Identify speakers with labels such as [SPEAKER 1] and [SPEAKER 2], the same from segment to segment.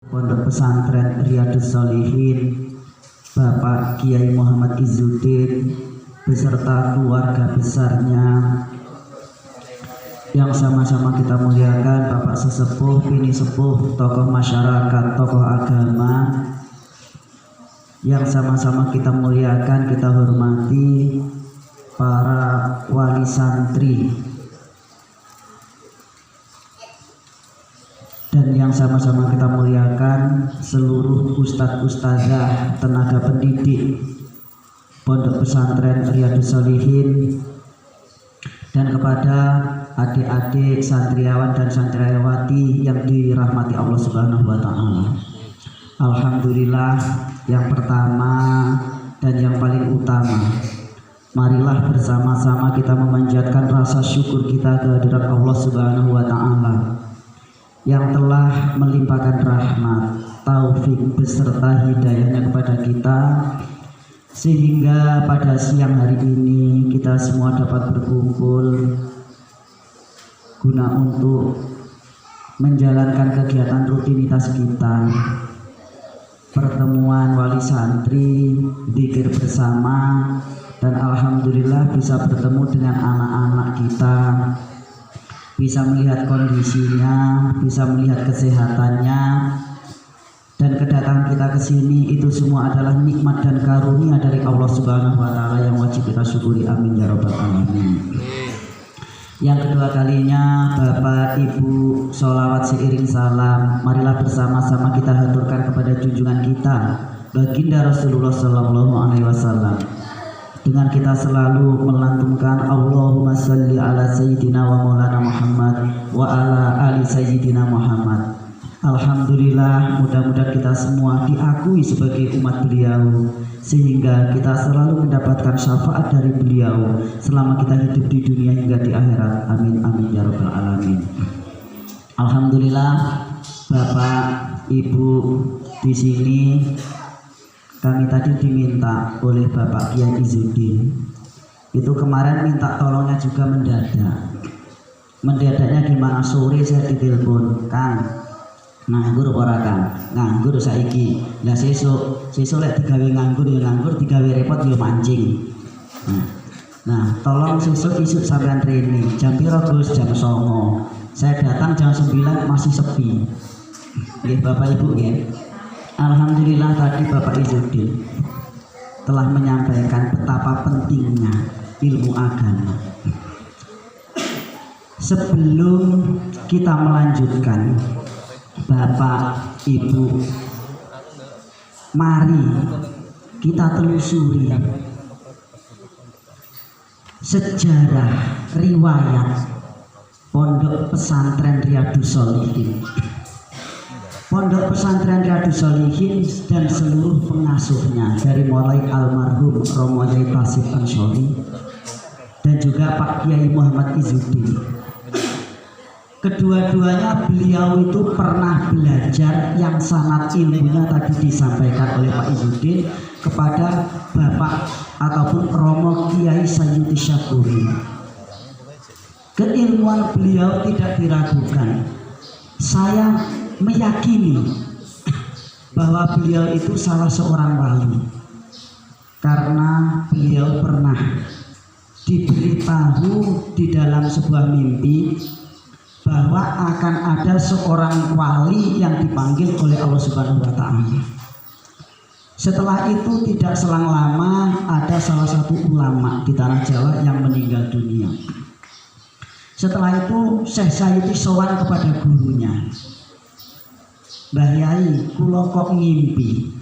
[SPEAKER 1] Pondok Pesantren Riyadhus Shalihin Bapak Kiai Muhammad Izzuddin beserta keluarga besarnya yang sama-sama kita muliakan, Bapak sesepuh, bini sepuh, tokoh masyarakat, tokoh agama yang sama-sama kita muliakan, kita hormati, para wali santri dan yang sama-sama kita muliakan seluruh ustadz ustazah, tenaga pendidik Pondok Pesantren Riyadhus Shalihin, dan kepada adik-adik santriawan dan santriawati yang dirahmati Allah Subhanahu wa taala. Alhamdulillah, yang pertama dan yang paling utama, marilah bersama-sama kita memanjatkan rasa syukur kita kehadirat Allah Subhanahu wa taala yang telah melimpahkan rahmat, taufik beserta hidayahnya kepada kita, sehingga pada siang hari ini kita semua dapat berkumpul guna untuk menjalankan kegiatan rutinitas kita, pertemuan wali santri, zikir bersama, dan alhamdulillah bisa bertemu dengan anak-anak kita, bisa melihat kondisinya, bisa melihat kesehatannya, dan kedatangan kita ke sini itu semua adalah nikmat dan karunia dari Allah Subhanahu wa taala yang wajib kita syukuri. Amin ya rabbal alamin. Yang kedua kalinya, Bapak Ibu, sholawat seiring salam marilah bersama-sama kita haturkan kepada junjungan kita Baginda Rasulullah sallallahu alaihi wasallam dengan kita selalu melantunkan Allahumma sholli ala sayyidina wa maulana Muhammad wa ala ali sayyidina Muhammad. Alhamdulillah, mudah-mudahan kita semua diakui sebagai umat beliau, sehingga kita selalu mendapatkan syafaat dari beliau selama kita hidup di dunia hingga di akhirat. Amin amin ya rabbal alamin. Alhamdulillah, Bapak Ibu, di sini kami tadi diminta oleh Bapak Kiai Izzuddin. Itu kemarin minta tolongnya juga mendadak. Mendadaknya gimana? Sore saya ditelepon, Kang, nganggur ora Kang? Nganggur saiki. Lah sesuk lek digawe nganggur ya nganggur, digawe repot ya mancing. Nah, tolong sesuk isuk sampean training. Jam piro Gus? Jam 09.00. Saya datang jam 9 masih sepi. Nggih Bapak Ibu nggih. Alhamdulillah tadi Bapak Izzuddin telah menyampaikan betapa pentingnya ilmu agama. Sebelum kita melanjutkan, Bapak Ibu, mari kita telusuri sejarah riwayat Pondok Pesantren Riyadhus Shalihin. Pondok Pesantren Riyadhus Shalihin dan seluruh pengasuhnya dari mulai almarhum Romo Yai Tasif Anshori dan juga Pak Kiai Muhammad Izzuddin. Kedua-duanya beliau itu pernah belajar yang sangat ilmunya tadi disampaikan oleh Pak Izzuddin kepada Bapak ataupun Romo Kiai Sayyidi Syakuri. Keilmuan beliau tidak diragukan. Saya meyakini bahwa beliau itu salah seorang wali karena beliau pernah diberitahu di dalam sebuah mimpi bahwa akan ada seorang wali yang dipanggil oleh Allah Subhanahu wa taala. Setelah itu tidak selang lama ada salah satu ulama di tanah Jawa yang meninggal dunia. Setelah itu Syekh Sayyidi sowan kepada gurunya, Mbah Yai, kula kok ngimpi.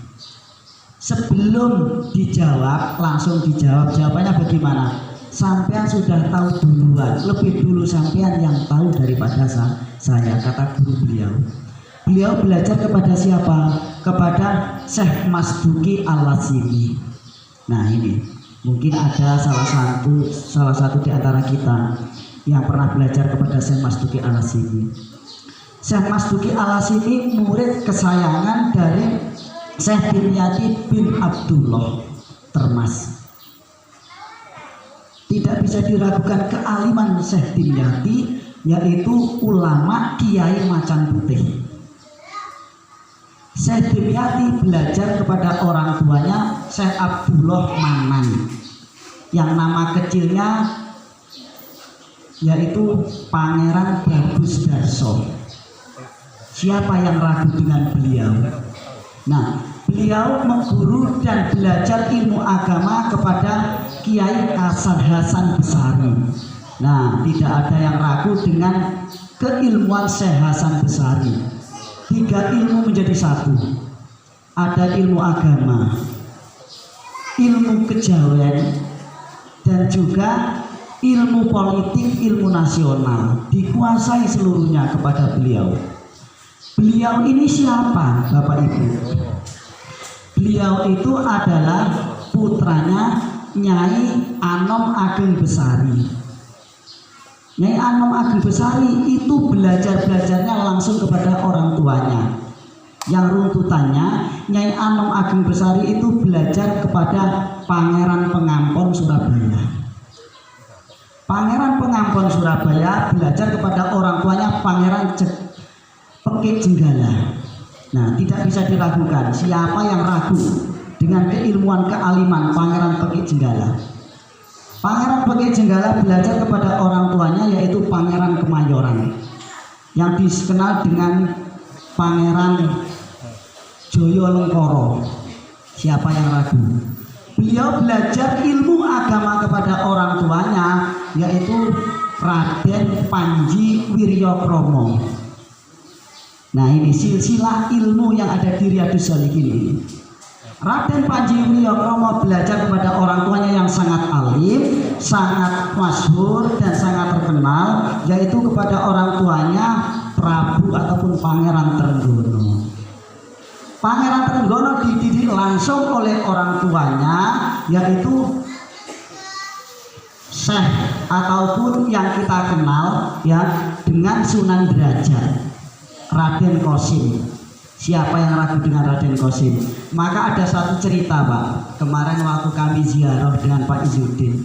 [SPEAKER 1] Sebelum dijawab, langsung dijawab. Jawabannya bagaimana? Sampean sudah tahu duluan, lebih dulu sampean yang tahu daripada saya, kata guru beliau. Beliau belajar kepada siapa? Kepada Syekh Masduki Al-Lazimi. Nah ini, mungkin ada salah satu di antara kita yang pernah belajar kepada Syekh Masduki Al-Lazimi. Syekh Masduki Al-Lazimi murid kesayangan dari Syekh Dimyati bin Abdullah Termas. Tidak bisa diragukan kealiman Syekh Dimyati, yaitu ulama Kiai Macan Putih. Syekh Dimyati belajar kepada orang tuanya Syekh Abdullah Manan, yang nama kecilnya yaitu Pangeran Bagus Darso. Siapa yang ragu dengan beliau? Nah, beliau mengguru dan belajar ilmu agama kepada Kiai Hasan Besari. Nah, tidak ada yang ragu dengan keilmuan Syekh Hasan Besari. 3 ilmu menjadi satu. Ada ilmu agama, ilmu kejawen, dan juga ilmu politik, ilmu nasional. Dikuasai seluruhnya kepada beliau. Beliau ini siapa, Bapak Ibu? Beliau itu adalah putranya Nyai Anom Ageng Besari. Nyai Anom Ageng Besari itu belajarnya langsung kepada orang tuanya. Yang runtutannya, Nyai Anom Ageng Besari itu belajar kepada Pangeran Pengampon Surabaya. Pangeran Pengampon Surabaya belajar kepada orang tuanya Pangeran Pekik Jenggala. Nah, tidak bisa diragukan siapa yang ragu dengan keilmuan kealiman Pangeran Pekik Jenggala. Pangeran Pekik Jenggala belajar kepada orang tuanya yaitu Pangeran Kemayoran, yang dikenal dengan Pangeran Joyolengkoro. Siapa yang ragu? Beliau belajar ilmu agama kepada orang tuanya yaitu Raden Panji Wiryokromo. Nah, ini silsilah ilmu yang ada di Riyadhus Shalihin ini. Raden Panji Wiryokromo belajar kepada orang tuanya yang sangat alim, sangat masyhur dan sangat terkenal, yaitu kepada orang tuanya Prabu ataupun Pangeran Trenggono. Pangeran Trenggono dididik langsung oleh orang tuanya yaitu Syekh ataupun yang kita kenal ya dengan Sunan Derajat, Raden Qasim. Siapa yang ragu dengan Raden Qasim? Maka ada satu cerita, Pak. Kemarin waktu kami ziarah dengan Pak Izzuddin,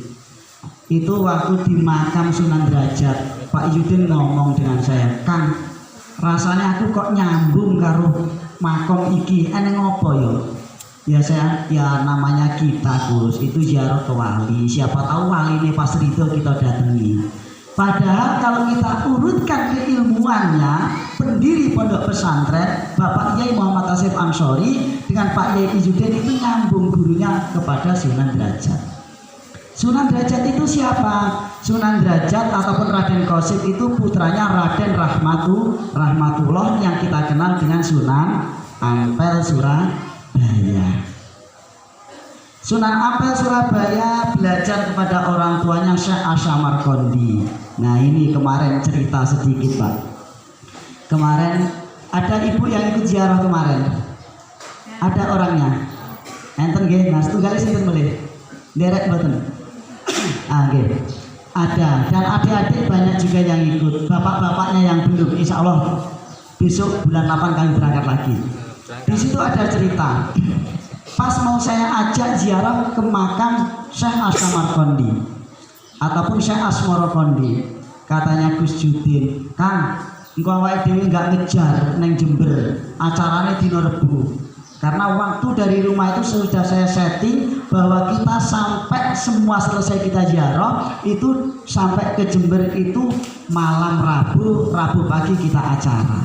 [SPEAKER 1] itu waktu di makam Sunan Derajat, Pak Izzuddin ngomong dengan saya, "Kang, rasanya aku kok nyambung karo makom iki, eneng apa yo?" Ya saya, ya namanya kita Gus, itu ziarah ke wali. Siapa tahu wali ini pas ridho kita datangi. Padahal kalau kita urutkan keilmuannya, pendiri pondok pesantren Bapak Yai Muhammad Asif Ansori dengan Pak Yai Izzuddin itu nyambung gurunya kepada Sunan Derajat. Sunan Derajat itu siapa? Sunan Derajat ataupun Raden Qasim itu putranya Raden Rahmatullah yang kita kenal dengan Sunan Ampel Surabaya. Sunan Ampel Surabaya belajar kepada orang tuanya Syekh Samarqandi. Nah, ini kemarin cerita sedikit, Pak. Kemarin ada ibu yang ikut ziarah kemarin. Ada orangnya. Enten nggih, Mas, tunggal sinten melih. Derek mboten. Nggih. Ada, dan adik-adik banyak juga yang ikut. Bapak-bapaknya yang belum, insya Allah besok bulan 8 kami berangkat lagi. Di situ ada cerita. Pas mau saya ajak ziarah ke makam Syekh Samarqandi ataupun Syekh Asmorokondi, katanya Gus Judin, "Kang, engko awake dhewe enggak ngejar neng Jember, acarane dina Rebo." Karena waktu dari rumah itu sudah saya setting bahwa kita sampai semua selesai kita ziarah itu sampai ke Jember itu malam Rabu pagi kita acara.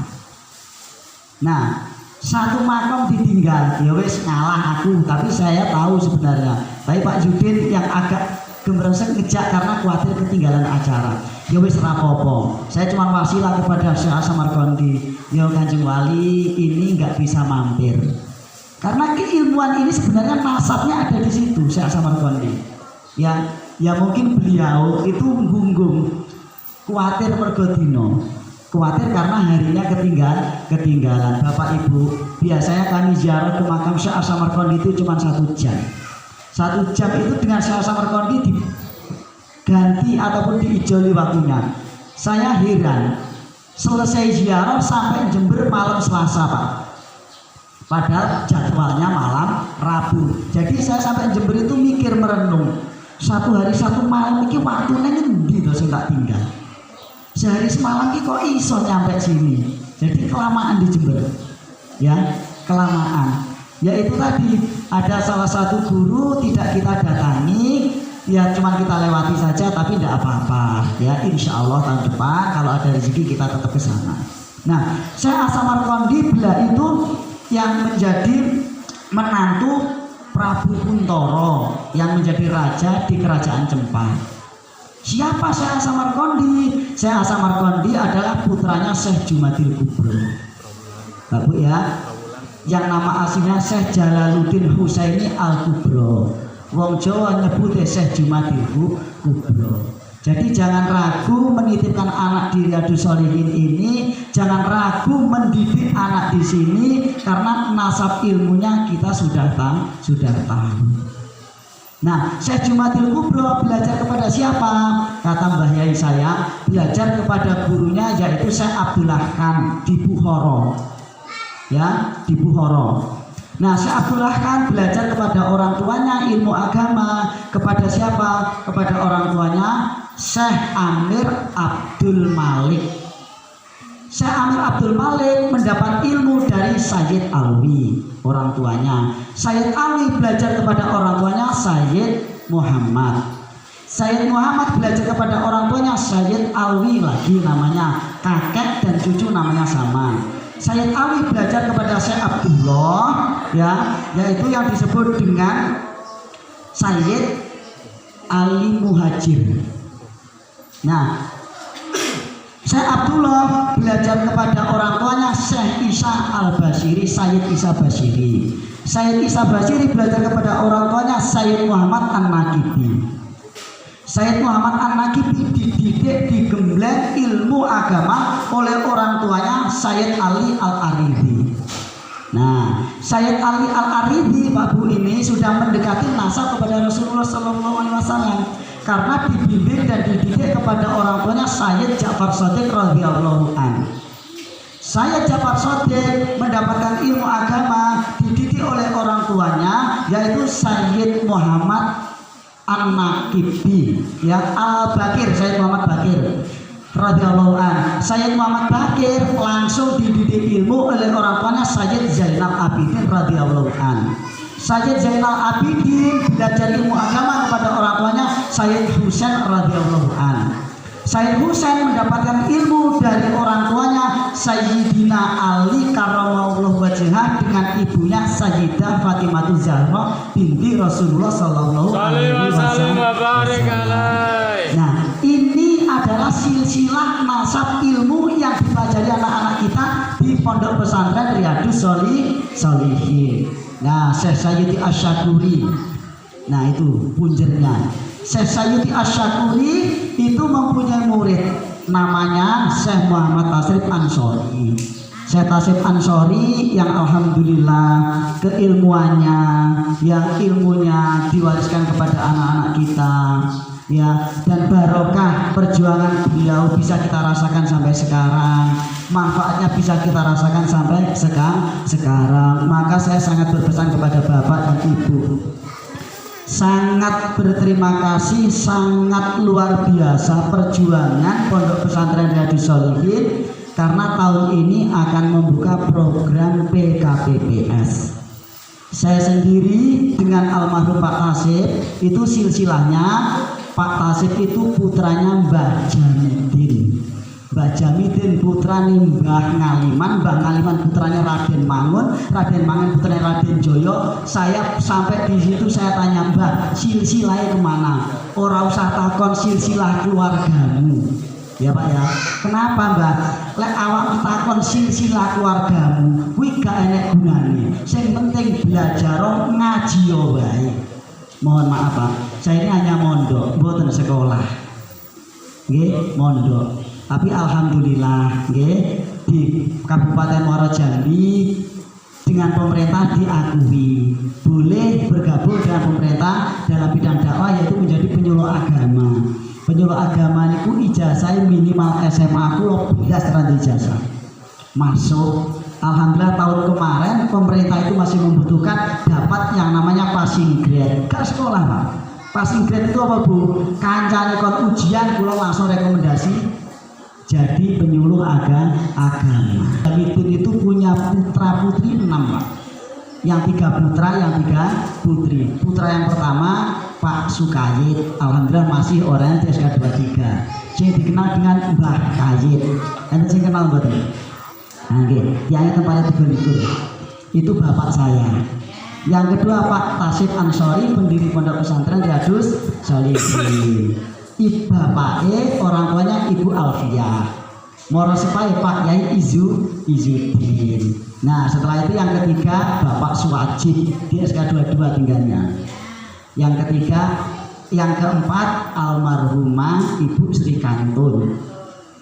[SPEAKER 1] Nah, satu makam ditinggal, ya wes ngalah aku, tapi saya tahu sebenarnya. Tapi Pak Judin yang agak gemrensek ngejak karena khawatir ketinggalan acara. Ya wes rapopo. Saya cuma wasilah kepada Syekh Samarqandi. Ya Kanjeng Wali ini nggak bisa mampir. Karena keilmuan ini sebenarnya nasabnya ada di situ Syekh Samarqandi. Ya mungkin beliau itu gunggung, khawatir mergodino. Khawatir karena harinya ketinggalan. Bapak Ibu, biasanya kami ziarah ke makam Syekh Samarqandi itu cuma 1 jam. 1 jam itu dengan Syekh Samarqandi diganti ataupun diijoli waktunya. Saya heran, selesai ziarah sampai Jember malam Selasa, Pak. Padahal jadwalnya malam Rabu. Jadi saya sampai Jember itu mikir merenung. 1 hari 1 malam ini waktunya ngendi to sing tak tinggal. Sehari semalam ki kok iso nyampe sini. Jadi kelamaan di Jember. Ya. kelamaan. Yaitu tadi ada salah satu guru tidak kita datangi, ya cuma kita lewati saja, tapi tidak apa-apa. Ya insya Allah tahun depan kalau ada rezeki kita tetap ke sana. Nah, Syekh Hasan Markondi bila itu yang menjadi menantu Prabu Kuntoro yang menjadi raja di kerajaan Cempaka. Siapa Syekh Hasan Markondi? Syekh Hasan Markondi adalah putranya Syekh Jumadil Kubro. Bapak ya, yang nama aslinya Syekh Jalaluddin Husaini Al Kubro. Wong Jawa nyebutnya Syekh Jumadil Kubro. Jadi jangan ragu menitipkan anak di Riyadhus Shalihin ini, jangan ragu mendidik anak di sini karena nasab ilmunya kita sudah tahu. Nah, Syekh Jumadil Kubro belajar kepada siapa? Kata Mbah Yai saya, belajar kepada gurunya yaitu Syekh Abdullah Khan di Bukhara. Ya, di Bukhara. Nah, Syekh Abdullah Khan belajar kepada orang tuanya ilmu agama. Kepada siapa? Kepada orang tuanya Syekh Amir Abdul Malik. Syekh Amir Abdul Malik mendapat ilmu dari Sayyid Alwi, orang tuanya. Sayyid Alwi belajar kepada orang tuanya Sayyid Muhammad. Sayyid Muhammad belajar kepada orang tuanya Sayyid Alwi lagi namanya, kakek dan cucu namanya sama. Sayyid Alwi belajar kepada Syekh Abdullah, ya, yaitu yang disebut dengan Sayyid Ali Muhajir. Nah, Syekh Abdullah belajar kepada orang tuanya Syekh Isa Al-Basiri, Sayyid Isa Basiri. Sayyid Isa Basiri belajar kepada orang tuanya Sayyid Muhammad An-Naqibi. Sayyid Muhammad An-Naqibi dididik, digembleng ilmu agama oleh orang tuanya Sayyid Ali Al-Arifi. Nah, Sayyid Ali Al-Arifi Pak Bu ini sudah mendekati nasab kepada Rasulullah SAW karena dibimbing dan dididik kepada orang tuanya Sayyid Ja'far Shadiq radhiyallahu anhu. Sayyid Ja'far Shadiq mendapatkan ilmu agama dididik oleh orang tuanya yaitu Sayyid Muhammad An-Naqibi, ya, Al-Bakir, Sayyid Muhammad Bakir radhiyallahu anhu. Sayyid Muhammad Bakir langsung dididik ilmu oleh orang tuanya Sayyid Zainal Abidin radhiyallahu anhu. Sayyid Zainal Abidin belajar ilmu agama kepada orang tuanya Sayyid Husain radhiyallahu anhu. Sayyid Husain mendapatkan ilmu dari orang tuanya Sayyidina Ali karramallahu wajhah dengan ibunya Sayyidah Fatimah Zahra binti Rasulullah sallallahu alaihi wasallam. Nah, ini adalah silsilah nasab ilmu yang dipelajari anak-anak kita di Pondok Pesantren Riyadhus Shalihin. Nah, Syekh Sayyidi Asy-Syakuri. Nah, itu punjernya. Syekh Sayyidi Asy-Syakuri itu mempunyai murid namanya Syekh Muhammad Tasrif Ansori. Syekh Tasrif Ansori yang alhamdulillah keilmuannya, yang ilmunya diwariskan kepada anak-anak kita, ya, dan barokah perjuangan beliau bisa kita rasakan sampai sekarang, manfaatnya bisa kita rasakan sampai sekarang. Maka saya sangat berpesan kepada Bapak dan Ibu, sangat berterima kasih, sangat luar biasa perjuangan Pondok Pesantren Riyadhus Shalihin karena tahun ini akan membuka program PKPPS. Saya sendiri dengan almarhum Pak Tasib itu silsilahnya. Pak Tasib itu putranya Mbah Jamidin. Mbah Jamidin putranya Mbah Ngaliman, Mbah Ngaliman putranya Raden Mangun, Raden Mangun putranya Raden Joyo. Saya sampai di situ saya tanya, Mbah, silsilahnya kemana? Ora usah takon silsilah keluargamu. Ya Pak ya. Kenapa Mbah? Lek awak takon silsilah keluargamu, kuwi gak enek gunane. Sing penting belajar ngaji yo wae. Mohon maaf Pak, saya ini hanya mondok, mboten sekolah. Nggih, mondok. Tapi alhamdulillah nggih di Kabupaten Muaro Jambi dengan pemerintah diakui boleh bergabung dengan pemerintah dalam bidang dakwah yaitu menjadi penyuluh agama. Penyuluh agama niku ijazah minimal SMA aku belas ijazah. Masuk. Alhamdulillah tahun kemarin pemerintah itu masih membutuhkan dapat yang namanya passing grade. Ke sekolah Pak. Passing grade itu apa Bu? Kancane kon ujian kula langsung rekomendasi jadi penyuluh agama. Jamidin itu punya putra putri 6 Pak. yang 3 putra, yang 3 putri. Putra yang pertama Pak Sukayit, alhamdulillah masih orang di SK23. Yang dikenal dengan Mbah Kayit. Anda sing kenal mboten? Nah, nggih, yang tempatnya Tegal itu bapak saya. Yang kedua Pak Tasib Ansori, pendiri Pondok Pesantren Riyadhus Shalihin. Ibu bapaknya orang tuanya Ibu Alfiah. Moro sepai Pak Yai Izuddin. Nah setelah itu yang ketiga Bapak Suwajib di SK22 tinggalnya. Yang ketiga, yang keempat almarhumah Ibu Sri Kantun.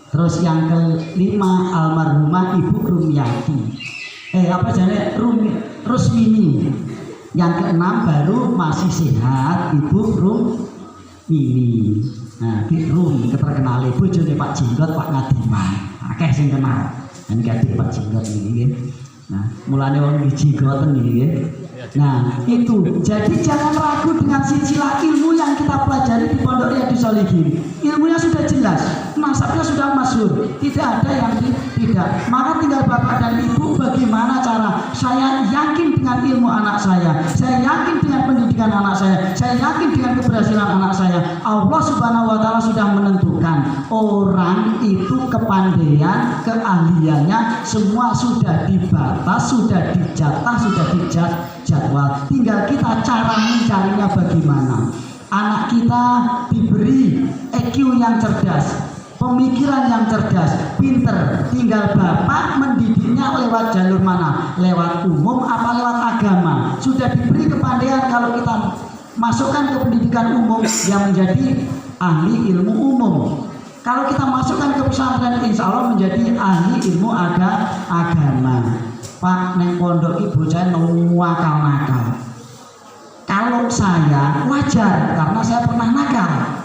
[SPEAKER 1] Terus yang kelima almarhumah Ibu Rumiyati. Rusmini. Yang keenam baru masih sehat Ibu Rumini. Nah, di Rum keterkenal bojone Pak Jenggot Pak Ngadiman. Akeh sing kenal. Dan gadis Pak Jenggot ini nggih. Nah, mulane wong Jenggoten iki nggih. Nah, itu. Jadi jangan ragu dengan silsilah ilmu yang kita pelajari di Pondok Riyadhus Shalihin. Ilmunya sudah jelas, nasabnya sudah masyhur, tidak ada yang tidak. Maka tinggal Bapak dan Ibu bagaimana cara. Saya yakin dengan ilmu anak saya yakin dengan pendidikan anak saya yakin dengan keberhasilan anak saya. Allah Subhanahu wa taala sudah menentukan orang itu kepandaian, keahliannya semua sudah dibatas, sudah dijatah, sudah dijadwal. Tinggal kita cara mencarinya bagaimana. Anak kita diberi EQ yang cerdas, pemikiran yang cerdas, pinter. Tinggal Bapak mendidiknya lewat jalur mana? Lewat umum apa lewat agama? Sudah diberi kepandaian, kalau kita masukkan ke pendidikan umum yang menjadi ahli ilmu umum. Kalau kita masukkan ke pesantren insya Allah menjadi ahli ilmu agama. Pak neng pondok ibu saya nakal. Kalau saya wajar karena saya pernah nakal,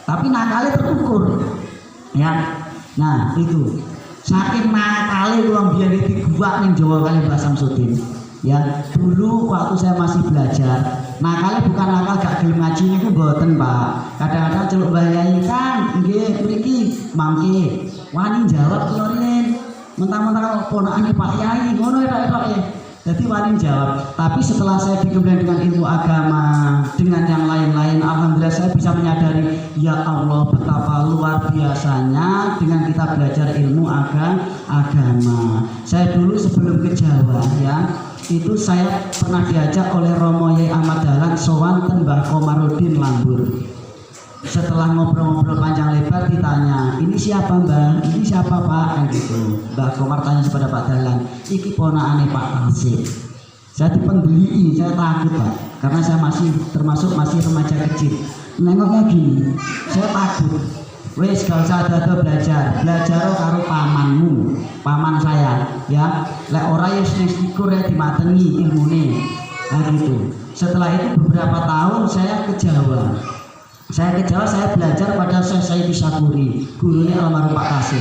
[SPEAKER 1] tapi nakalnya terukur, ya. Nah itu saking nakalnya uang biar digubak nih Jawa kali Mbak Samsudin. Ya dulu waktu saya masih belajar, nakalnya bukan nakal gak gelem ngaji niku mboten Pak. Kadang-kadang celuk bayai kan, nggih mriki mangke wani jawab kula riyen. Mentang-mentang ponakane Pak Yai ngono ya. Jadi wani jawab. Tapi setelah saya dikembali dengan ilmu agama, dengan yang lain-lain, alhamdulillah saya bisa menyadari, ya Allah betapa luar biasanya dengan kita belajar ilmu agama. Saya dulu sebelum ke Jawa ya, itu saya pernah diajak oleh Romo Yai Ahmad Dahlan sowan ten Mbah Komarudin Lambur. Setelah ngobrol-ngobrol panjang lebar ditanya, ini siapa Mbah? Ini siapa Pak? Kan gitu. Mbah Komar tanya kepada Pak Dahlan, iki ponakane Pak Tasik. Saya dipendeli, saya takut Pak, karena saya termasuk masih remaja kecil. Nengoknya gini, saya takut. Wes gak usah ada belajar karo pamanmu, paman saya, ya. Lek ora ya iku rek dimateni ilmune. Nah gitu. Setelah itu beberapa tahun saya ke Jawa. Saya belajar pada Syekh Sayyidi Syakuri, gurunya almarhum Pak Tasik.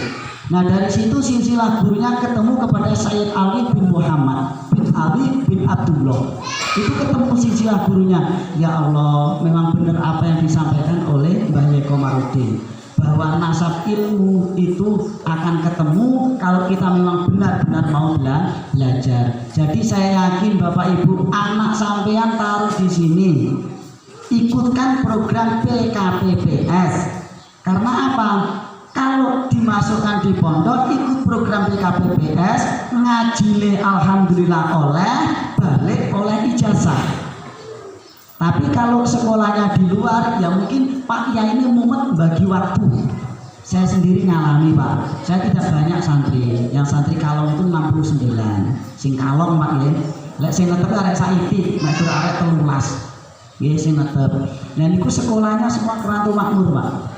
[SPEAKER 1] Nah dari situ silsilah gurunya ketemu kepada Sayyid Ali bin Muhammad bin Ali bin Abdullah. Itu ketemu silsilah gurunya. Ya Allah, memang benar apa yang disampaikan oleh Mbah Yai Komarudin, bahwa nasab ilmu itu akan ketemu kalau kita memang benar-benar mau belajar. Jadi saya yakin Bapak Ibu, anak sampean taruh di sini. Ikutkan program PKPPS. Karena apa? Kalau dimasukkan di pondok, ikut program PKPPS, ngajile alhamdulillah balik oleh ijazah. Tapi kalau sekolahnya di luar, ya mungkin Pak Yai ini mumet bagi waktu. Saya sendiri ngalami Pak. Saya tidak banyak santri. Yang santri kalong itu 69. Sing kalong Pak ya. Lek sing netep arek saiki, nek arek 13. Ya sing netep. Nah niku sekolahnya semua kerantau makmur Pak.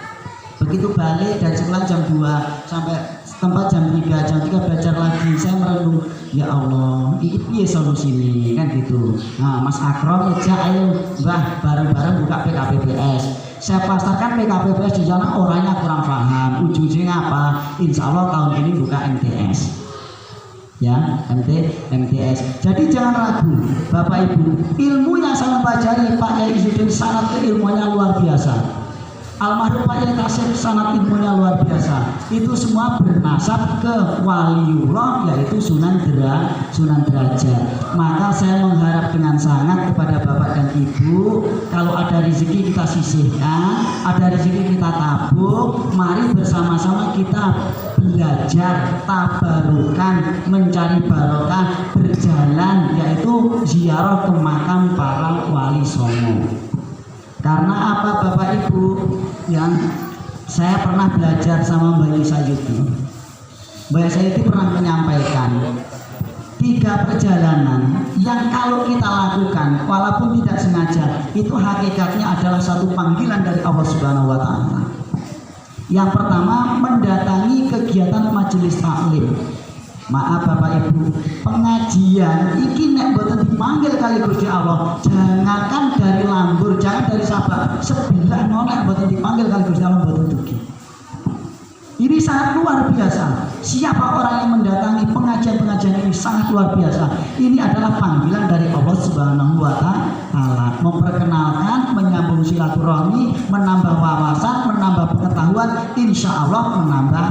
[SPEAKER 1] Begitu balik dari sekolah jam 2 sampai tempat jam 3 belajar lagi. Saya merenung, ya Allah, ini piye solusine kan gitu. Nah Mas Akrom aja ayo Mbah bareng-bareng buka PKPPS. Saya pasarkan PKPPS di sana orangnya kurang paham. Ujungnya apa? Insya Allah tahun ini buka MTS. Ya, MTS. Jadi jangan ragu, Bapak Ibu, ilmu yang saya pelajari Pak Yai Izuddin sangat keilmuannya luar biasa. Almarhum Pak Yai Tasir sangat ilmunya luar biasa. Itu semua bernasab ke waliullah, yaitu Sunan Derajat. Maka saya mengharap dengan sangat kepada Bapak dan Ibu, kalau ada rezeki kita sisihkan, ada rezeki kita tabung. Mari bersama-sama kita belajar tabarukan, mencari barokah, berjalan, yaitu ziarah ke makam para wali songo. Karena apa Bapak Ibu, yang saya pernah belajar sama Mbak Yai Sayuti. Mbak Yai Sayuti pernah menyampaikan 3 perjalanan yang kalau kita lakukan walaupun tidak sengaja, itu hakikatnya adalah satu panggilan dari Allah Subhanahu wa taala. Yang pertama, mendatangi kegiatan majelis taklim. Maaf Bapak Ibu, pengajian iki nek boten dipanggil kali Gusti Allah, jangankan dari Lambur, jangan dari Sabah, sebelah nolak boten dipanggil kali Gusti Allah boten dugi. Ini sangat luar biasa. Siapa orang yang mendatangi pengajian-pengajian ini sangat luar biasa. Ini adalah panggilan dari Allah Subhanahu wa taala, memperkenalkan, menyambung silaturahmi, menambah wawasan, menambah pengetahuan, insya Allah menambah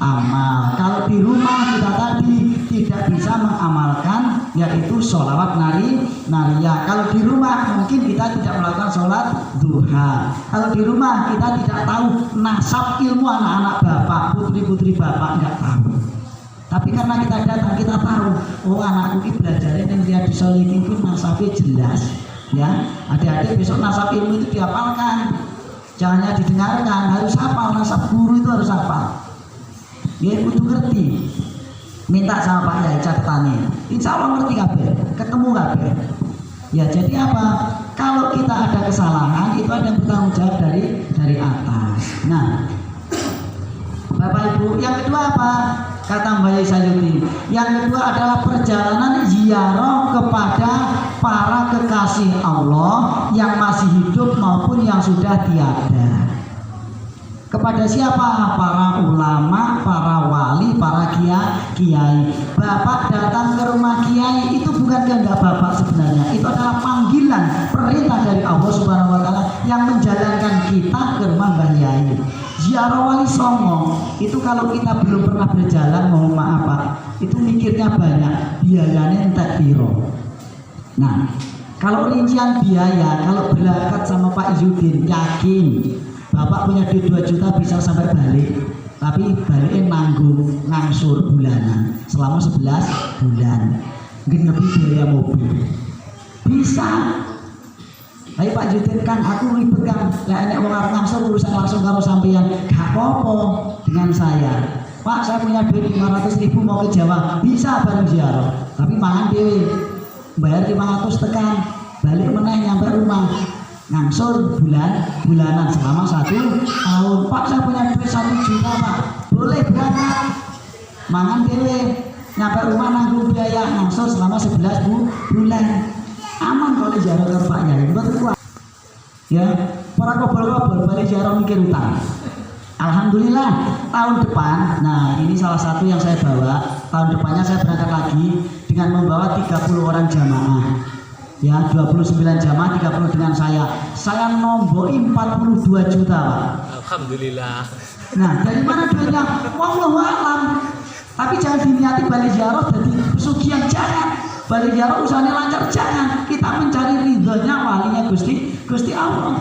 [SPEAKER 1] amal. Kalau di rumah kita tadi tidak bisa mengamalkan, yaitu sholawat naria. Kalau di rumah mungkin kita tidak melakukan sholat duha. Kalau di rumah kita tidak tahu nasab ilmu anak-anak bapak, putri-putri bapak, nggak tahu. Tapi karena kita datang, kita tahu, oh anakku ini belajarnya dan dia disolikin pun nasabnya jelas. Ya, adik-adik besok nasab ilmu itu dihafalkan, jangan hanya didengarkan, harus hafal. Nasab guru itu harus hafal. Ya, kudu ngerti. Minta sama Pak Yai catatannya, insya Allah ngerti kabeh, ketemu kabeh. Ya, jadi apa? Kalau kita ada kesalahan, itu ada yang bertanggung jawab dari atas. Nah, Bapak Ibu, yang kedua apa? Kata Mbak Yai Sayuti, yang kedua adalah perjalanan ziarah kepada para kekasih Allah yang masih hidup maupun yang sudah tiada. Kepada siapa? Para ulama, para wali, para kiai. Bapak datang ke rumah kiai itu bukan kehendak Bapak sebenarnya. Itu adalah panggilan, perintah dari Allah Subhanahu wa taala yang menjalankan kita ke rumah Mbah Yai. Ziarah wali songo itu kalau kita belum pernah berjalan, mohon maaf Pak, itu mikirnya banyak, biayanya entek piro. Nah, kalau rincian biaya, kalau berangkat sama Pak Izudin, yakin Bapak punya duit 2 juta bisa sampai balik, tapi baliknya nanggung ngangsur bulanan selama 11 bulan, mungkin lebih biaya mobil bisa. Tapi Pak Judin kan aku ribet kan, lah enek wong arep ngangsur urusan langsung karo sampeyan, gak apa-apa dengan saya. Pak, saya punya duit 500.000 mau ke Jawa, bisa bareng ziarah, tapi mangan dhewe, bayar 500 tekan, balik meneh nyampe rumah. Ngangsur bulanan selama 1 tahun. Pak, saya punya duit 1 juta Pak, boleh berangkat mangan dewe, nyampe rumah nanggung biaya ngangsur selama 11 bulan. Aman kalau ziarah ke Pak Yai, betul kuat. Ya, para kobol-kobol balik ziarah mikir utang. Alhamdulillah tahun depan, nah ini salah satu yang saya bawa. Tahun depannya saya berangkat lagi dengan membawa 30 orang jamaah. Ya, 29 jamaah, 30 dengan saya. Saya nomboi 42 juta Pak.
[SPEAKER 2] Alhamdulillah.
[SPEAKER 1] Nah, dari mana duitnya? Wallahu a'lam. Tapi jangan diniati balik ziarah jadi pesugihan, jangan. Balik ziarah usahanya lancar, jangan. Kita mencari ridhonya walinya Gusti Allah.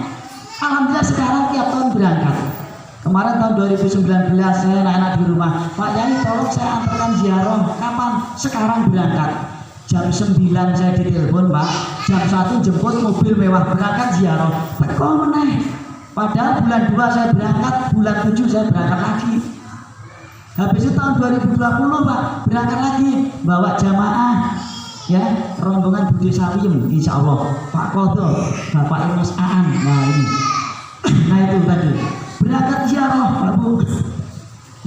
[SPEAKER 1] Alhamdulillah sekarang tiap tahun berangkat. Kemarin tahun 2019 saya enak-enak di rumah, Pak Yai tolong saya antarkan ziarah. Kapan? Sekarang berangkat. Jam 9 saya ditelepon Pak, jam 1 jemput mobil mewah berangkat ziarah. Teko meneh. Padahal bulan 2 saya berangkat, bulan 7 saya berangkat lagi. Habis itu tahun 2020 Pak, berangkat lagi bawa jamaah. Ya, rombongan Budi Sawiem, insya Allah Pak Kodo, Bapak Imas Aan. Nah ini, nah itu tadi berangkat ziarah Pak Bu.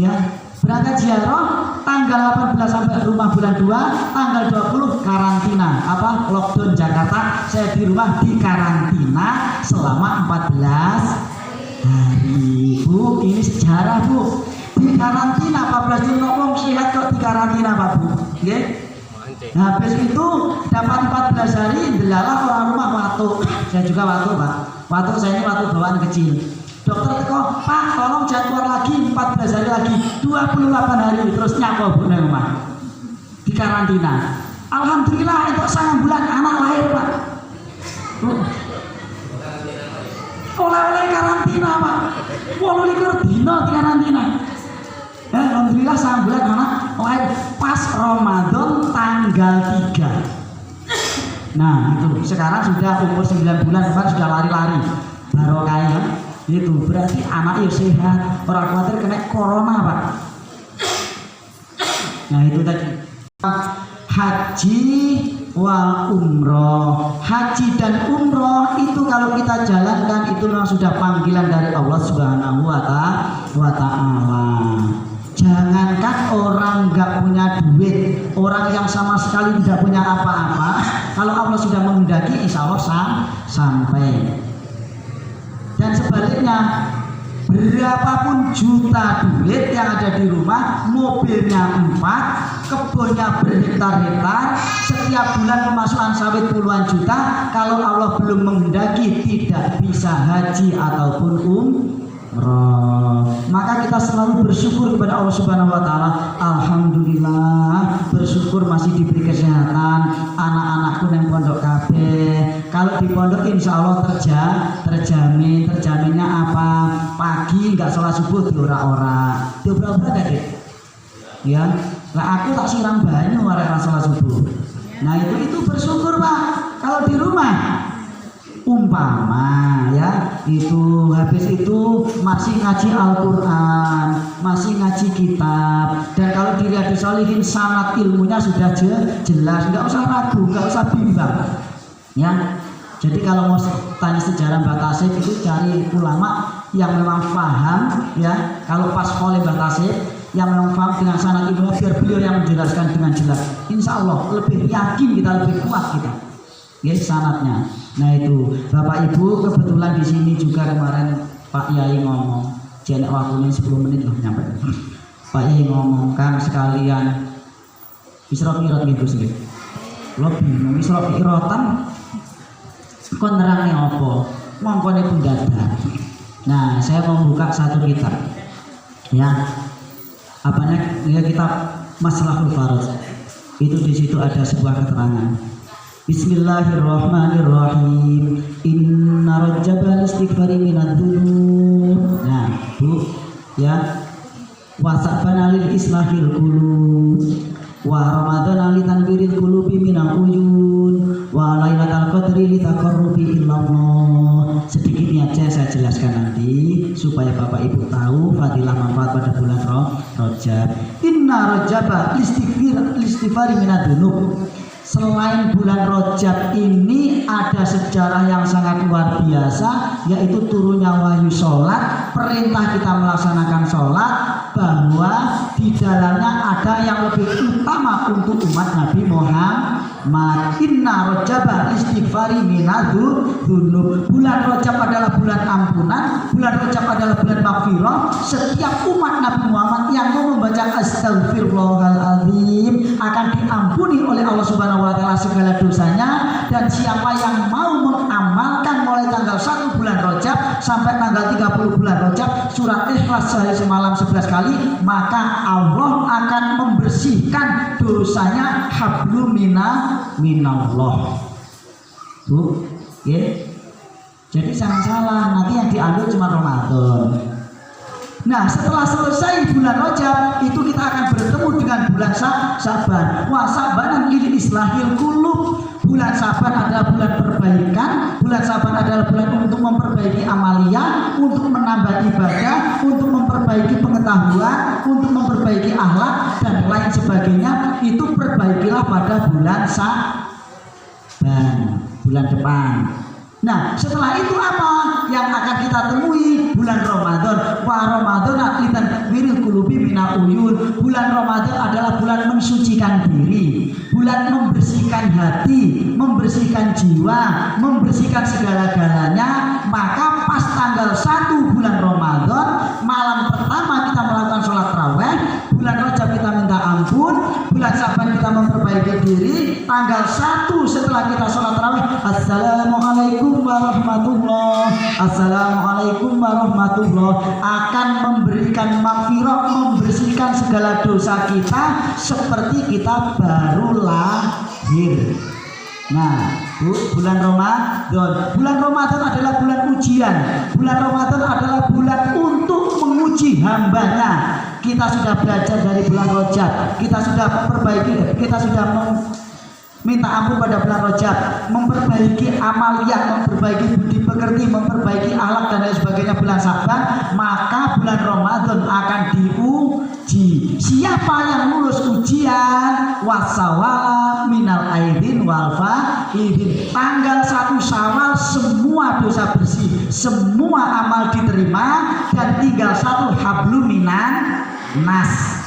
[SPEAKER 1] Ya, berangkat ziarah tanggal 18 sampai rumah bulan 2, tanggal 20 karantina. Apa? Lockdown Jakarta. Saya di rumah di karantina selama 14 hari. Bu, ini sejarah Bu. Di karantina 14 hari ngomong sehat kok di karantina Pak Bu. Nggih. Nah, habis itu dapat 14 hari delalah orang rumah watu. Saya juga watu Pak. Watu saya ini watu bawaan kecil. Dokter teko, Pak tolong jadwal lagi 14 hari lagi, 28 hari terus nyapa Bu nang omah. Di karantina. Alhamdulillah itu 9 bulan anak lahir Pak. Oleh karantina Pak. 28 dino di karantina. Alhamdulillah 9 bulan anak lahir pas Ramadan tanggal 3. Nah itu sekarang sudah umur 9 bulan kan sudah lari-lari barokah ya. Itu berarti anak ya sehat, orang khawatir kena corona Pak. Nah itu tadi haji wal umroh. Haji dan umroh itu kalau kita jalankan itu memang sudah panggilan dari Allah Subhanahu wa Ta'ala. Jangankan orang nggak punya duit, orang yang sama sekali tidak punya apa-apa, kalau Allah sudah menghendaki insya Allah sampai. Dan sebaliknya, berapapun juta duit yang ada di rumah, mobilnya 4, kebunnya berhektar-hektar, setiap bulan pemasukan sawit puluhan juta, kalau Allah belum menghendaki tidak bisa haji ataupun umroh. Maka kita selalu bersyukur kepada Allah Subhanahu wa Ta'ala. Alhamdulillah, bersyukur masih diberi kesehatan, anak-anakku yang pondok kabeh. Kalau di pondok insya Allah terjaminnya apa? Pagi nggak sholat subuh diora-ora, diobrak-obrak gak deh? Ya, lah aku tak siram banyu orang sholat subuh. Nah itu bersyukur Pak. Kalau di rumah umpama ya itu habis itu masih ngaji Al-Quran, masih ngaji kitab, dan kalau di Riyadhus Shalihin sanad ilmunya sudah jelas, nggak usah ragu, nggak usah bimbang ya. Jadi kalau mau tanya sejarah Mbah Tasib itu cari ulama yang memang paham ya. Kalau pas oleh Mbah Tasib yang memang paham dengan sanad ilmu, biar beliau yang menjelaskan dengan jelas, insya Allah lebih yakin kita, lebih kuat kita ya sanadnya. Nah itu Bapak Ibu kebetulan di sini juga kemarin Pak Yai ngomong, jenek waktunya 10 menit loh nyampe. Pak Yai ngomong kan sekalian Isra Mi'raj gitu sih. Lo bingung Isra Mi'rajan kon nerangnya apa? Mongkone pendadak. Nah, saya mau buka satu kitab. Ya. Apanya? Ya kitab Maslahul Faraj. Itu di situ ada sebuah keterangan. Bismillahirrahmanirrahim. Inna rajabal istighfari minadz-dzunub. Nah, Bu, ya. Wasabana lil islahil qulub. Wa ramadana li tanwiril qulubi minal uyun. Wa lailatul qadri li taqarrubi illallah. Sedikitnya aja saya jelaskan nanti supaya Bapak Ibu tahu fadilah manfaat pada bulan Rajab. Inna rajaba istighfari minadz-dzunub. Selain bulan Rajab ini ada sejarah yang sangat luar biasa, yaitu turunnya wahyu sholat, perintah kita melaksanakan sholat, bahwa di dalamnya ada yang lebih utama untuk umat Nabi Muhammad. Inna Rajaba istighfari minadz-dzunub. Bulan Rajab adalah bulan ampunan, bulan Rajab adalah bulan maghfirah. Setiap umat Nabi Muhammad yang mau membaca Astaghfirullahaladzim akan diampuni oleh Allah Subhanahu wa Ta'ala segala dosanya. Dan siapa yang mau mengamalkan mulai tanggal 1 bulan Rajab sampai tanggal 30 bulan Rajab surat Ikhlas sehari semalam 11 kali, maka Allah akan membersihkan dosanya hablum minallah. Bu, ya. Jadi jangan salah, nanti yang diambil cuma Ramadan. Nah, setelah selesai bulan Rajab itu kita akan bertemu dengan bulan Saban. Wa Sabanan lil islahil qulub. Bulan Saban adalah bulan perbaikan, bulan Saban adalah bulan untuk memperbaiki amalia, untuk menambah ibadah, untuk memperbaiki pengetahuan, untuk memperbaiki akhlak dan lain sebagainya. Itu perbaikilah pada bulan Saban, bulan depan. Nah, setelah itu apa yang akan kita temui? Bulan Ramadan. Wa Ramadan litan wiril qulubi minal uyun. Bulan Ramadan adalah bulan mensucikan diri, bulan membersihkan hati, membersihkan jiwa, membersihkan segala-galanya. Maka pas tanggal 1 bulan Ramadan, malam pertama kita melakukan sholat tarawih, bulan Rajab kita minta ampun, bulan Saban kita memperbaiki diri, tanggal 1 setelah kita sholat tarawih, assalamualaikum warahmatullahi, assalamualaikum warahmatullahi, akan memberikan maghfirah, membersihkan segala dosa kita seperti kita baru lahir. Nah, bulan Ramadan. Bulan Ramadan adalah bulan ujian. Bulan Ramadan adalah bulan untuk menguji hambanya. Kita sudah belajar dari bulan Rajab. Kita sudah memperbaiki, kita sudah minta ampun pada bulan Rajab, memperbaiki amaliyah, memperbaiki budi pekerti, memperbaiki akhlak dan lain sebagainya bulan Syaban. Maka bulan Ramadan akan diuji. Siapa yang lulus ujian, wasawala minal aidin walfa idin, tanggal 1 Syawal semua dosa bersih, semua amal diterima, dan tinggal 1 hablum minan nas.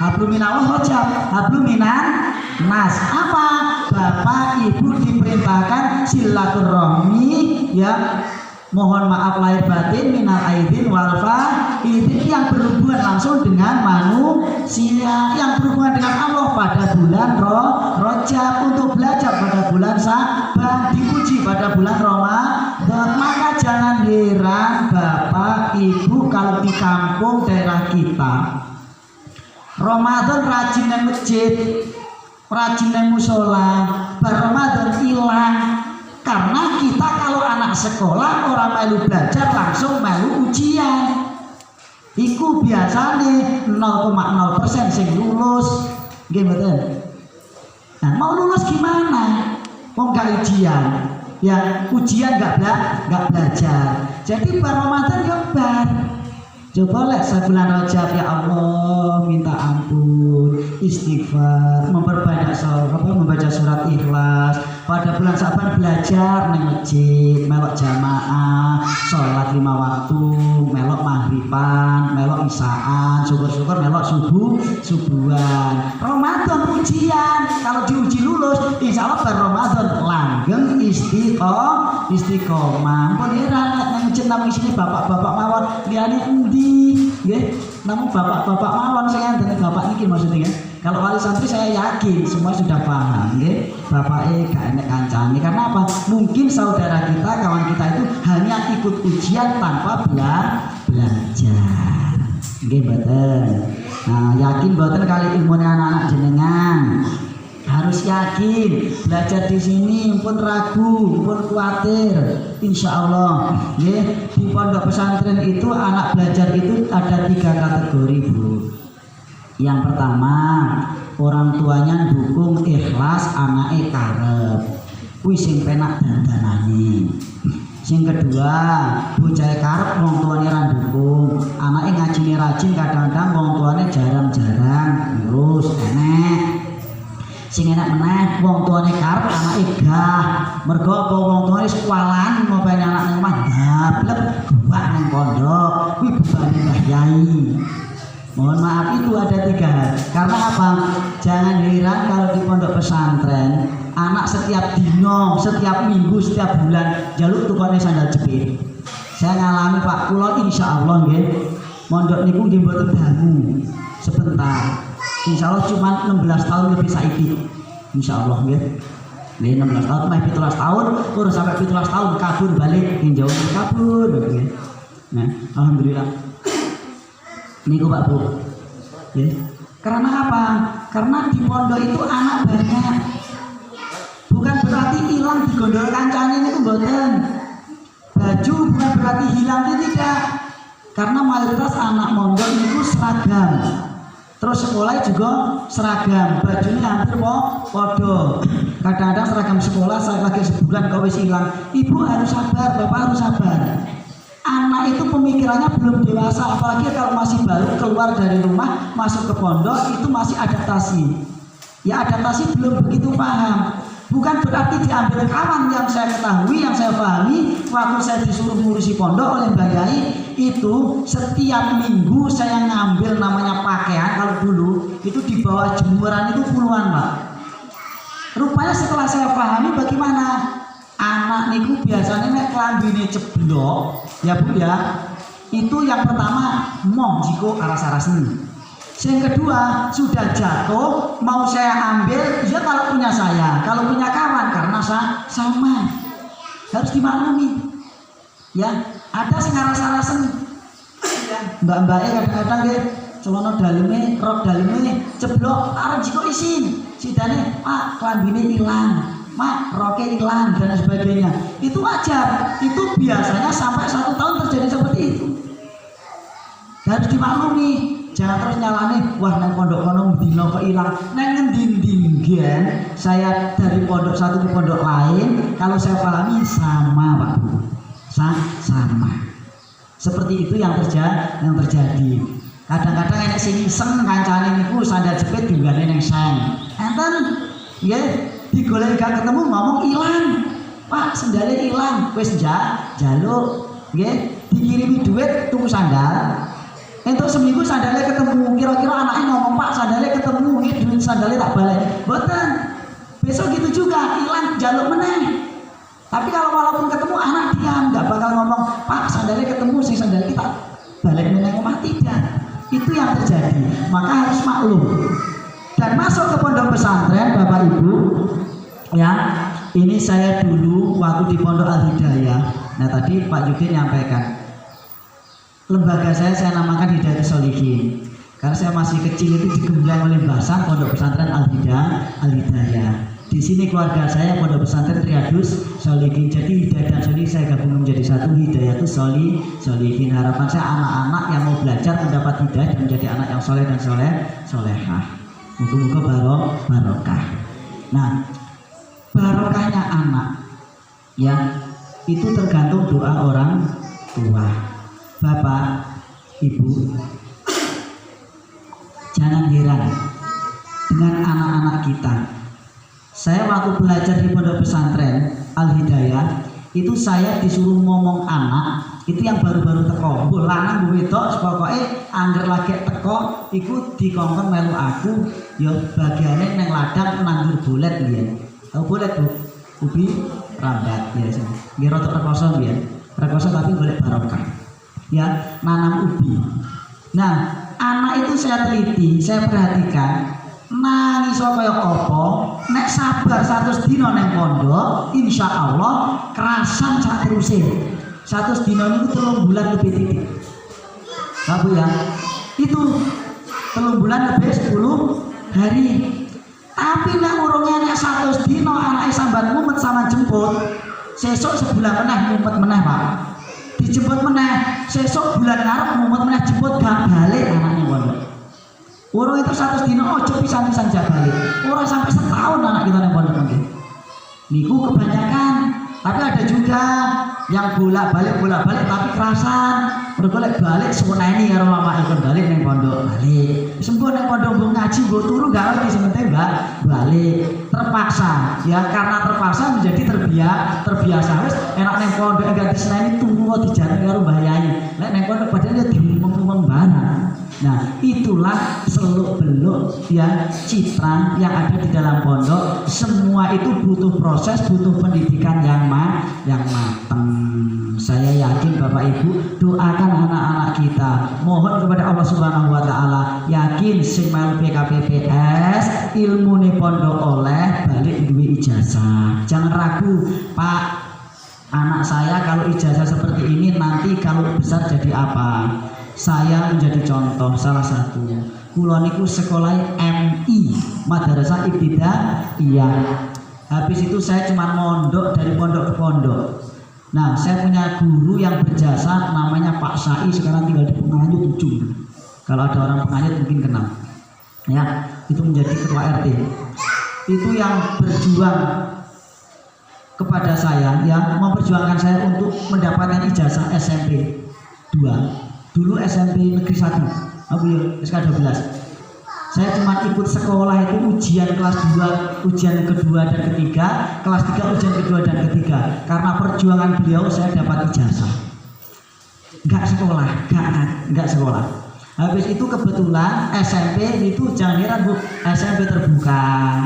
[SPEAKER 1] Hablum minallah Rajab, hablum minan nas. Apa? Bapak Ibu diperintahkan silaturahmi, ya, mohon maaf lahir batin, minal aidin walfa idin, yang berhubungan langsung dengan manusia, yang berhubungan dengan Allah pada bulan Rajab, untuk belajar pada bulan Syaban, diuji pada bulan Ramadan. Maka jangan heran Bapak Ibu kalau di kampung daerah kita Ramadan rajin nang masjid, rajin nang musola, bar Ramadan hilang. Karena kita kalau anak sekolah orang melu belajar langsung melu ujian. Iku biasanya 0,0% sing lulus, nggih mboten. Nah, mau lulus gimana? Mau gak ujian? Ya ujian gak belajar. Jadi bar Ramadan yo bar. Coba lihat sebulan Rajab, ya Allah minta ampun, istighfar, memperbanyak membaca surat Ikhlas. Pada bulan Syaban belajar nang masjid, melok jamaah, sholat 5 waktu, melok maghriban, melok isaan, syukur-syukur melok subuhan. Ramadan ujian, kalau diuji lulus, insya Allah ber Ramadan langgeng istiqomah. Pun heran nang masjid nang isine bapak-bapak mawon liyane endi, nggih. Namun bapak-bapak mawon saya ngene bapak niki maksudnya ya. Kalau wali santri saya yakin semua sudah paham, nggih. Bapake gak enek kancane. Karena apa? Mungkin saudara kita, kawan kita itu hanya ikut ujian tanpa belajar. Nggih mboten. Nah, yakin mboten kali ilmune anak-anak jenengan. Harus yakin belajar di sini, pun ragu, pun khawatir. Insya Allah, nggih. Di pondok pesantren itu anak belajar itu ada 3 kategori, Bu. Yang pertama, orang tuanya dukung ikhlas, anake karep, kuwi sing penak dandanane. Sing kedua, bocah karep wong tuane ra dukung, anake ngajine rajin, kadang-kadang wong tuane jarang-jarang ngurus, enek. Sing enak meneh wong tuane karep, anake gah. Mergo apa wong tuane sekolahan ngopeni anak nang omah dablek gubak nang pondok, kuwi bebane Mbah Yai. Mohon maaf, itu ada 3. Karena apa? Jangan heran kalau di pondok pesantren anak setiap dino, setiap minggu, setiap bulan jaluk tukane sandal jepit. Saya ngalami Pak, kula insya Allah nggih mondok niku nggih mboten dangu sebentar. Insya Allah cuma 16 tahun lebih saiki. Insya Allah nggih. Nggih 16 tahun, meh 17 tahun, kurang sampai 17 tahun kabur balik, nggih jauh kabur nggih. Nah, alhamdulillah. Niku Pak Bu, ya. Karena apa? Karena di pondok itu anak banyak. Bukan berarti hilang digondol kancane niku mboten. Baju bukan berarti hilang, itu tidak. Karena mayoritas anak pondok itu seragam. Terus sekolah juga seragam, bajunya hampir podo. Kadang-kadang seragam sekolah saya lagi sebulan kau wis hilang. Ibu harus sabar, bapak harus sabar. Anak itu pemikirannya belum dewasa, apalagi kalau masih baru keluar dari rumah masuk ke pondok, itu masih adaptasi. Ya adaptasi belum begitu paham. Bukan berarti diambil kawan. Yang saya ketahui, yang saya pahami, waktu saya disuruh ngurusi pondok oleh Mbak Yai, itu setiap minggu saya ngambil namanya pakaian. Kalau dulu itu di bawah jemuran itu puluhan Pak. Rupanya setelah saya pahami bagaimana anak niku biasanya nek klambine ceblok, ya Bu ya. Itu yang pertama mong jiko aras-arasen. Yang kedua, sudah jatuh, mau saya ambil, ya kalau punya saya, kalau punya kawan, karena sama, harus dimaklumi. Ya, ada sing rasa-rasen, ya, mbak-mbaknya kadang-kadang ya, celana daleme, rok daleme, ceblok, arep jiko isin, sidane, Pak, klambine ilang, Mak, roknya ilang dan sebagainya. Itu wajar, itu biasanya sampai 1 tahun terjadi seperti itu. Harus dimaklumi. Jangan terus nyalane, wah nang pondok kono dino kok ilang. Nang ngendi-ndi gen, saya dari pondok satu ke pondok lain, kalau saya pahami sama, Pak Bu. Sama. Seperti itu yang terjadi. Kadang-kadang enek sing iseng kancane niku sandal jepit dinggane ning seng. Enten nggih digoleki gak ketemu ngomong ilang. Pak, sandalnya ilang. Wis jaluk nggih dikirimi duit tuku sandal. Untuk seminggu sandalnya ketemu, kira-kira anaknya ngomong, Pak sandalnya ketemu, ini duit sandalnya tak balik. Betul, besok gitu juga, hilang jaluk meneng. Tapi kalau walaupun ketemu anak diam, nggak bakal ngomong, Pak sandalnya ketemu, si sandal kita balik meneng rumah, tidak. Itu yang terjadi, maka harus maklum. Dan masuk ke pondok pesantren, Bapak Ibu, ya ini saya dulu waktu di Pondok Al-Hidayah. Nah tadi Pak Judin nyampaikan. Lembaga saya namakan Hidayatus Sholihin. Karena saya masih kecil itu digembleng oleh Basan Pondok Pesantren Al-Hidayah. Di sini keluarga saya Pondok Pesantren Riyadus Sholihin. Jadi Hidayah dan Sholihin saya gabung menjadi satu, Hidayatus Sholihin. Harapan saya anak-anak yang mau belajar mendapat hidayah dan menjadi anak yang soleh dan solehah. Moga-moga barokah. Nah, barokahnya anak ya itu tergantung doa orang tua. Bapak, Ibu, jangan heran dengan anak-anak kita. Saya waktu belajar di Pondok Pesantren Al-Hidayah, itu saya disuruh ngomong anak, itu yang baru-baru teko. Bu lanang bu wedok, pokoknya angger lagi teko, ikut dikongkon melu aku, yo bagiannya neng ladang nandur bolet dia. Tahu bolet Bu? Ubi rambat biasa. Nggih rada rekoso ya. Rekoso tapi golek barokah. Ya, nanam ubi. Nah, anak itu saya teliti, saya perhatikan, nangis kaya apa, nek sabar 100 dino neng pondok, insya Allah kerasan sak teruse. 100 dino itu 3 bulan lebih titik. Bapak ya, itu 3 bulan lebih 10 hari. Tapi nek urungnya nek 100 dino anaknya sambat ngumpet sama jemput, sesok sebulan meneh ngumpet meneh Pak. Dijemput meneh, sesok bulan ngarep ngumpet meneh jemput gak balik anaknya pondok. Urung itu 100 dino ojo pisan-pisan jak balik. Ora sampai setahun anak kita nang pondok nggih. Niku kebanyakan, tapi ada juga yang bolak-balik tapi kerasan. Mergo lek balik seweneni karo mama ikut balik nang pondok, balik. Sembuh nang pondok mbok ngaji mbok turu gak ngerti sementing balik. Terpaksa, ya karena terpaksa menjadi terbiasa wis enak nang pondok enggak diseneni turu dijarani karo Mbah Yai. Lek nang pondok padahal diumum-umum barang. Nah, itulah seluk-beluk ya citra yang ada di dalam pondok. Semua itu butuh proses, butuh pendidikan yang matang. Saya yakin Bapak Ibu doakan anak-anak kita. Mohon kepada Allah Subhanahu wa taala, yakin sing melu PKPPS ilmune pondok oleh balik duwe ijazah. Jangan ragu, Pak. Anak saya kalau ijazah seperti ini nanti kalau besar jadi apa? Saya menjadi contoh salah satu. Kula niku sekolah MI, Madrasah Ibtidaiyah. Habis itu saya cuma mondok dari pondok ke pondok. Nah, saya punya guru yang berjasa namanya Pak Sai, sekarang tinggal di Penganyut 7. Kalau ada orang Penganyut mungkin kenal. Ya, itu menjadi ketua RT. Itu yang berjuang kepada saya, yang memperjuangkan saya untuk mendapatkan ijazah SMP 2. Dulu SMP Negeri 1, aku ya SK12. Saya cuma ikut sekolah itu ujian kelas 2, ujian kedua dan ketiga, kelas 3 ujian kedua dan ketiga. Karena perjuangan beliau saya dapat ijazah. Enggak sekolah. Habis itu kebetulan SMP itu jangan heran Bu, SMP terbuka.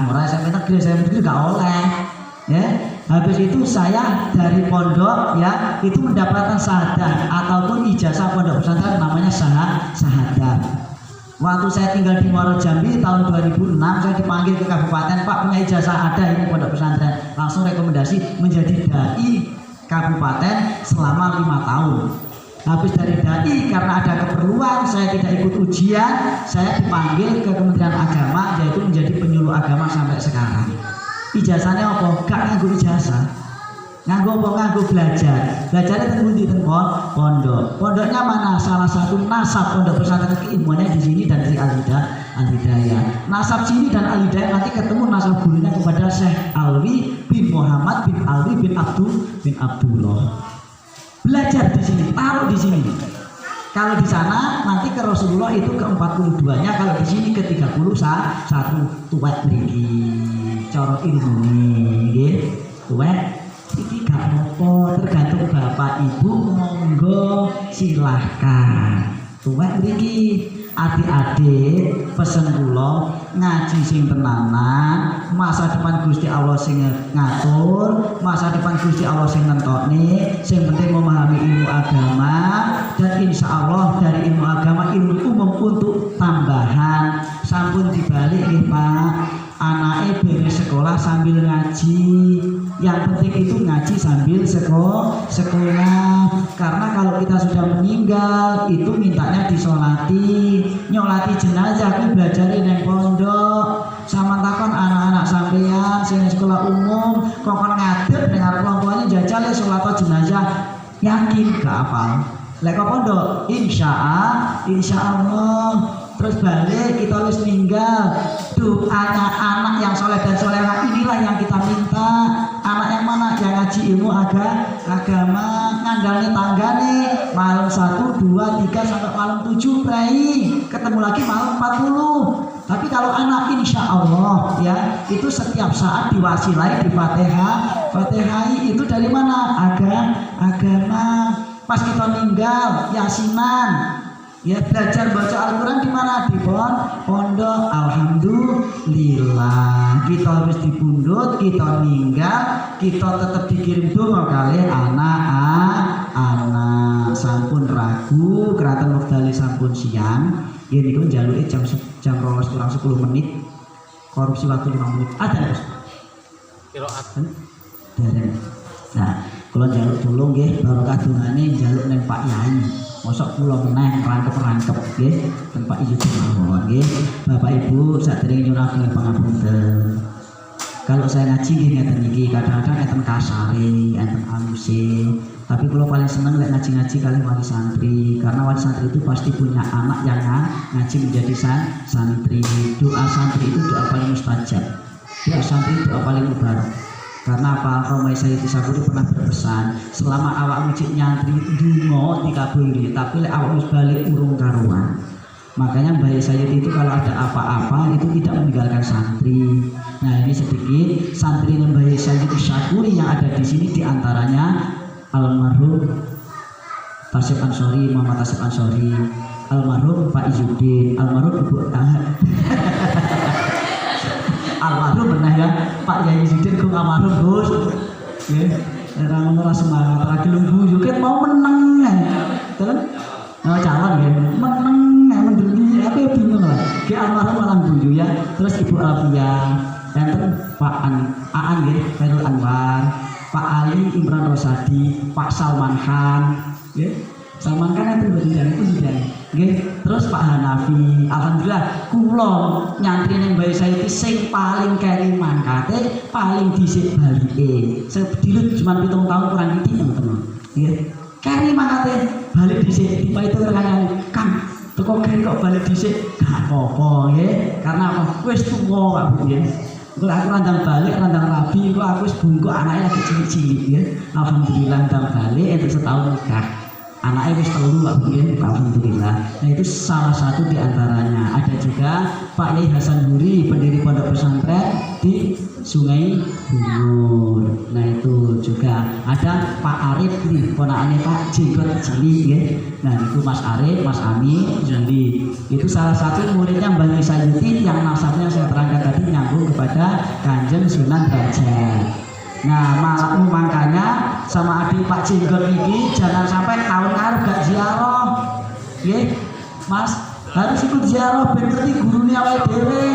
[SPEAKER 1] Orang SMP negeri enggak oleh. Ya. Habis itu saya dari pondok ya itu mendapatkan syahadat ataupun ijazah pondok pesantren namanya syahadat. Waktu saya tinggal di Muaro Jambi tahun 2006, saya dipanggil ke kabupaten, Pak punya ijazah ada ini pondok pesantren, langsung rekomendasi menjadi dai kabupaten selama 5 tahun. Habis dari dai karena ada keperluan saya tidak ikut ujian, saya dipanggil ke Kementerian Agama, yaitu menjadi penyuluh agama sampai sekarang. Ijazahnya apa? Gak nganggo ijazah, nganggo apa? Nganggo belajar. Belajarnya tentu di pondok. Pondoknya mana? Salah satu nasab pondok pesantren keilmuannya di sini dan di Al-Hidayah. Nasab sini dan Al-Hidayah nanti ketemu nasab gurunya kepada Syekh Alwi bin Muhammad bin Alwi bin Abdullah. Belajar di sini, taruh di sini. Kalau di sana nanti ke Rasulullah itu ke 42-nya, kalau di sini ke 31 tuwek mriki. Cara ilmu nggih. Tuwek iki gak apa-apa, tergantung Bapak Ibu, monggo silahkan. Tuwek mriki. Adik-adik pesen kula ngaji sing tenanan, masa depan Gusti Allah sing ngatur, masa depan Gusti Allah sing nentokne, sing penting memahami ilmu agama, dan insya Allah dari ilmu agama ilmu umum untuk tambahan. Sampun dibalik nih Pak, anaknya beres sekolah sambil ngaji, yang penting itu ngaji sambil sekolah. Karena kalau kita sudah meninggal itu mintanya disolati, nyolati jenazah itu belajarin yang pondok. Sama takon anak-anak sampeyan sing sekolah umum kokon ngadep dengan orang tuanya jajal sholat jenazah, yakin gak apal. Lek pondok insya Allah. Terus balik kita harus meninggal, doanya anak yang soleh dan solehah inilah yang kita minta. Anak yang mana? Yang ngaji ilmu agama, ngandalnya tanggane malam 1, 2, 3 sampai malam 7 prei, ketemu lagi malam 40. Tapi kalau anak insya Allah ya itu setiap saat diwasilai di Fatihai itu dari mana? Agama. Pas kita meninggal yasinan. Ya belajar baca Al-Quran di mana? Di pondok. Alhamdulillah kita harus dipundut, kita meninggal, kita tetap dikirim doa kali anak-anak. Sampun ragu, keratan wekdale sampun siang. Ini pun jaluke jam 12 kurang 10 menit. Korupsi waktu 5 menit. Ada Mas? Qiraat. Nah, kalau jaluk tulung nggih barokah dungane jaluk neng Pak Yai. Mosok kula meneh rangkep nggih ten Pak Ijo mawon nggih. Bapak Ibu sadèrèng nyunaken pangapunten. Kalau saya ngaji nggih ngeten iki kadang-kadang enten kasare, enten aluse. Tapi kula paling seneng lek ngaji-ngaji kali wali santri, karena wali santri itu pasti punya anak yang ngaji menjadi santri. Doa santri itu doa paling mustajab. Doa santri doa paling mubarak. Karena apa? Romai Sayyidi Saburi pernah berpesan, selama awak mujib nyantri dungo dikabuli, tapi lek awak wis balik urung karuan. Makanya Mbah Sayyidi itu kalau ada apa-apa itu tidak meninggalkan santri. Nah ini sedikit santri Mbah Sayyidi Saburi yang ada di sini, diantaranya almarhum Tasib Ansori, Muhammad Tasib Ansori, almarhum Pak Izzuddin, almarhum Ibu almarhum pernah ya Pak Yai Izzuddin kok almarhum Gus nggih ora semangat ora gelem guyu ket mau meneng terus calon nggih meneng mendeli aku bingung lah ki almarhum malah guyu ya. Terus Ibu Alfia enten Pak Aan nggih Khairul Anwar, Pak Ali Imran Rosadi, Pak Salman Khan nggih. Salman Khan itu nggih. Terus Pak Hanafi, alhamdulillah kula nyantri ning Mbah Sayyidi sing paling keri mangkate, paling dhisik balike. Sedilut cuma 7 tahun kurang iki teman-teman. Nggih. Keri mangkate balik dhisik tiba itu rekanane, Kang, teko keri kok balik dhisik. Gak apa-apa nggih. Karena apa? Wis tuwa Pak Bu nggih. Kalau aku randang balik, randang rabi, kalau aku sebungkuk anaknya lagi cilik-cilik ya. Alhamdulillah randang balik itu setahun nikah. Anaknya wis 3 Pak Bu ya, alhamdulillah. Nah itu salah satu diantaranya. Ada juga Pak Yai Hasan Huri, pendiri pondok pesantren di Sungai Bungur. Nah itu juga ada Pak Arif nih, ponakannya Pak Jenggot Jili ya. Nah itu Mas Arif, Mas Ami, Jali. Itu salah satu muridnya Mbah Sayyidi yang nasabnya saya terangkan tadi nyambung kepada Kanjeng Sunan Derajat. Nah makanya sama adik Pak Jenggot ini jangan sampai tahun ngarep gak ziarah, nggih Mas. Harus ikut ziarah ben ngerti gurune awake dhewe.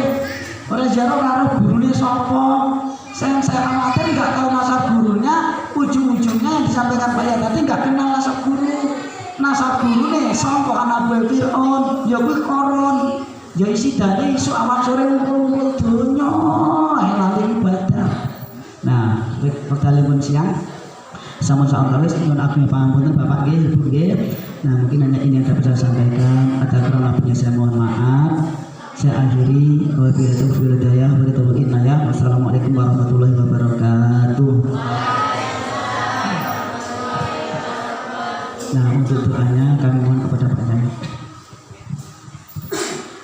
[SPEAKER 1] Ora ziarah karo gurune sapa. Saya khawatir nggak tahu nasab gurunya, ujung-ujungnya yang disampaikan Pak Yadati nggak kenal nasab guru. Nasab guru nih, sangko anak buah Fir'aun, ya kuwi koron. Ya isi dari isu awak sore ngumpul-ngumpul dunya, nanti ibadah. Nah, pertanyaan siang sama soal tulis dengan aku pangapunten Bapak nggih, Ibu nggih. Nah, mungkin hanya ini yang dapat saya sampaikan. Ada kurang lebihnya saya mohon maaf. Saya akhiri wabillahi taufiq wal hidayah wa taufiq inayah. Wassalamualaikum warahmatullahi wabarakatuh. Nah, untuk doanya kami mohon kepada Pak Yai.